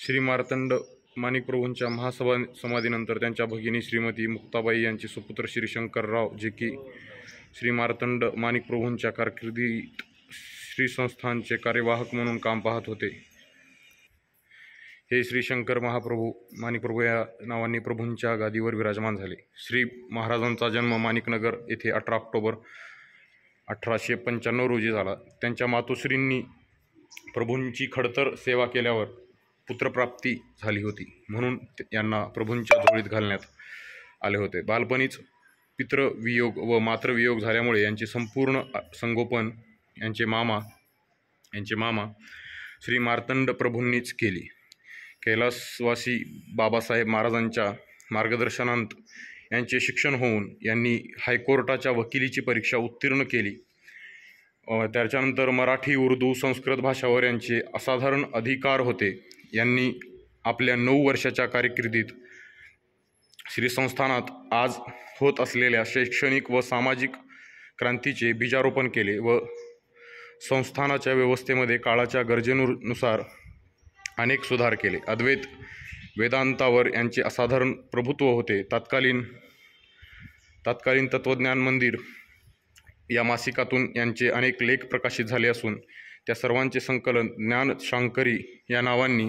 श्री मार्तंड माणिकप्रभूंच्या समाधीनंतर त्यांच्या भगिनी श्रीमती मुक्ताबाई यांचे सुपुत्र श्री शंकरराव जे की श्री मार्तंड माणिकप्रभूंच्या कारकिर्दीत श्री संस्थानचे कार्यवाहक म्हणून काम पाहत होते. हे श्री शंकर महाप्रभू माणिकप्रभू या नावाने प्रभूंच्या गादीवर विराजमान झाले. श्री महाराजांचा जन्म माणिकनगर येथे 18 ऑक्टोबर 1895 रोजी झाला. त्यांच्या मातोश्रींनी प्रभूंची खडतर सेवा केल्यावर पुत्रप्राप्ती झाली होती, म्हणून यांना प्रभूंच्या झोळीत घालण्यात आले होते. बालपणीच पितृवियोग व मातृवियोग झाल्यामुळे यांचे संपूर्ण संगोपन यांचे मामा श्री मार्तंड प्रभूंनीच केले. कैलासवासी बाबासाहेब महाराजांच्या मार्गदर्शनांत यांचे शिक्षण होऊन यांनी हायकोर्टाच्या वकिलीची परीक्षा उत्तीर्ण केली. त्याच्यानंतर मराठी, उर्दू, संस्कृत भाषावर यांचे असाधारण अधिकार होते. यांनी आपल्या 9 वर्षाच्या कारकिर्दीत श्री संस्थानात आज होत असलेल्या शैक्षणिक व सामाजिक क्रांतीचे बीजारोपण केले व संस्थानाच्या व्यवस्थेमध्ये काळाच्या गरजेनुसार अनेक सुधार केले. अद्वैत वेदांतावर यांचे असाधारण प्रभुत्व होते. तत्कालीन तत्वज्ञान मंदिर या मासिकातून यांचे अनेक लेख प्रकाशित झाले असून त्या सर्वांचे संकलन ज्ञानशांकरी या नावांनी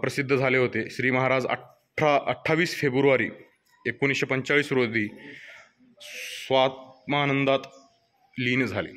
प्रसिद्ध झाले होते. श्री महाराज 28 फेब्रुवारी 1945 रोजी स्वात्मानंदात लीन झाले.